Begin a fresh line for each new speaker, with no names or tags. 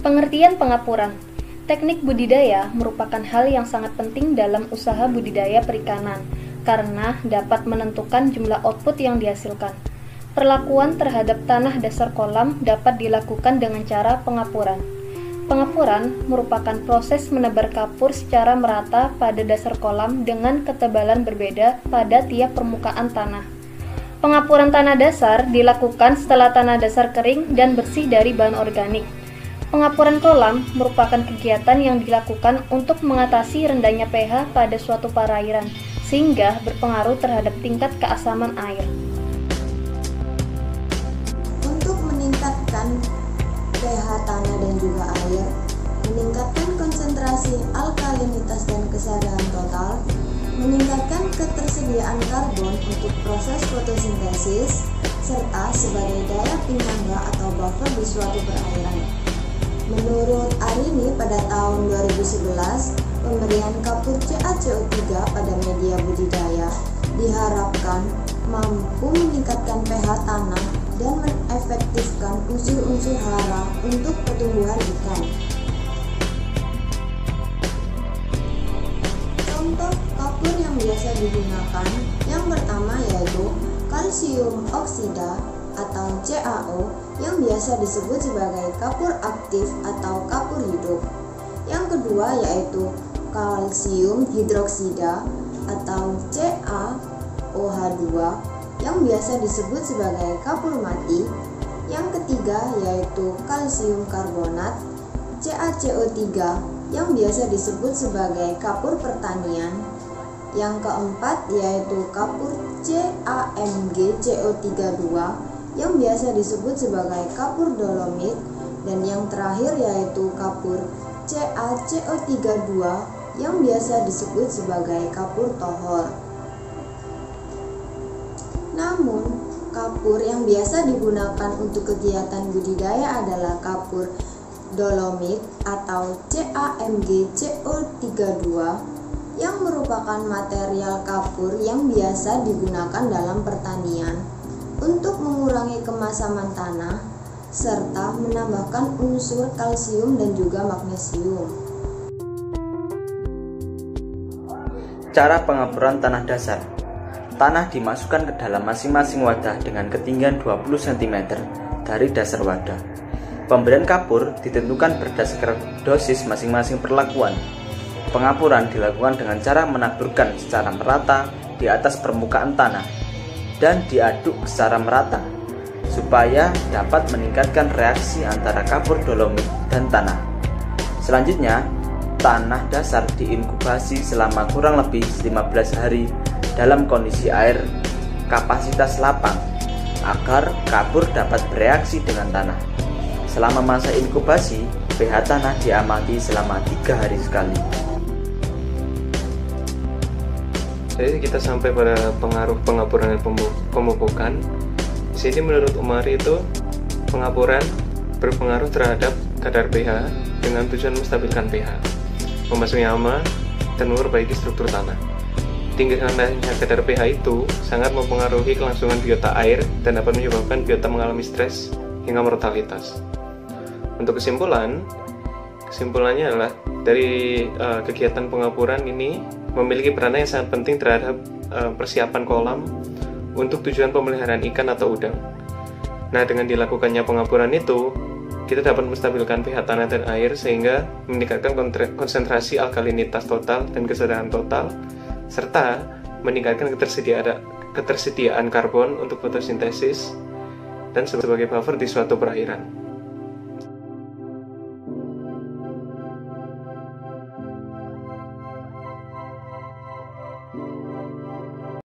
Pengertian pengapuran. Teknik budidaya merupakan hal yang sangat penting dalam usaha budidaya perikanan karena dapat menentukan jumlah output yang dihasilkan. Perlakuan terhadap tanah dasar kolam dapat dilakukan dengan cara pengapuran. Pengapuran merupakan proses menebar kapur secara merata pada dasar kolam dengan ketebalan berbeda pada tiap permukaan tanah. Pengapuran tanah dasar dilakukan setelah tanah dasar kering dan bersih dari bahan organik. Pengapuran kolam merupakan kegiatan yang dilakukan untuk mengatasi rendahnya pH pada suatu perairan, sehingga berpengaruh terhadap tingkat keasaman air.
Untuk meningkatkan pH tanah dan juga air, meningkatkan konsentrasi alkalinitas dan kesadaran total, meningkatkan ketersediaan karbon untuk proses fotosintesis, serta sebagai daya penyangga atau buffer di suatu perairan. Menurut Arini pada tahun 2011, pemberian kapur CaCO3 pada media budidaya diharapkan mampu meningkatkan pH tanah dan mengefektifkan unsur-unsur hara untuk pertumbuhan ikan. Contoh kapur yang biasa digunakan yang pertama yaitu kalsium oksida atau CaO yang biasa disebut sebagai kapur aktif atau kapur hidup. Yang kedua yaitu kalsium hidroksida atau CaOH2 yang biasa disebut sebagai kapur mati. Yang ketiga yaitu kalsium karbonat CaCO3 yang biasa disebut sebagai kapur pertanian. Yang keempat yaitu kapur CaMgCO32 yang biasa disebut sebagai kapur dolomit, dan yang terakhir yaitu kapur CaCO32 yang biasa disebut sebagai kapur tohor. Namun, kapur yang biasa digunakan untuk kegiatan budidaya adalah kapur dolomit atau CaMgCO32 yang merupakan material kapur yang biasa digunakan dalam pertanian untuk mengurangi kemasaman tanah serta menambahkan unsur kalsium dan juga magnesium.
Cara pengapuran tanah dasar. Tanah dimasukkan ke dalam masing-masing wadah dengan ketinggian 20 cm dari dasar wadah. Pemberian kapur ditentukan berdasarkan dosis masing-masing perlakuan. Pengapuran dilakukan dengan cara menaburkan secara merata di atas permukaan tanah dan diaduk secara merata supaya dapat meningkatkan reaksi antara kapur dolomit dan tanah. Selanjutnya, tanah dasar diinkubasi selama kurang lebih 15 hari dalam kondisi air kapasitas lapang agar kapur dapat bereaksi dengan tanah. Selama masa inkubasi, pH tanah diamati selama 3 hari sekali.
Jadi kita sampai pada pengaruh pengapuran dan pemupukan. Di sini menurut Umari itu pengapuran berpengaruh terhadap kadar pH dengan tujuan menstabilkan pH, memasukkan hama dan memperbaiki struktur tanah. Tinggi rendahnya kadar pH itu sangat mempengaruhi kelangsungan biota air dan dapat menyebabkan biota mengalami stres hingga mortalitas. Untuk kesimpulannya adalah dari kegiatan pengapuran ini memiliki peranan yang sangat penting terhadap persiapan kolam untuk tujuan pemeliharaan ikan atau udang. Nah, dengan dilakukannya pengapuran itu, kita dapat menstabilkan pH tanah dan air sehingga meningkatkan konsentrasi alkalinitas total dan kesadaran total, serta meningkatkan ketersediaan karbon untuk fotosintesis dan sebagai buffer di suatu perairan.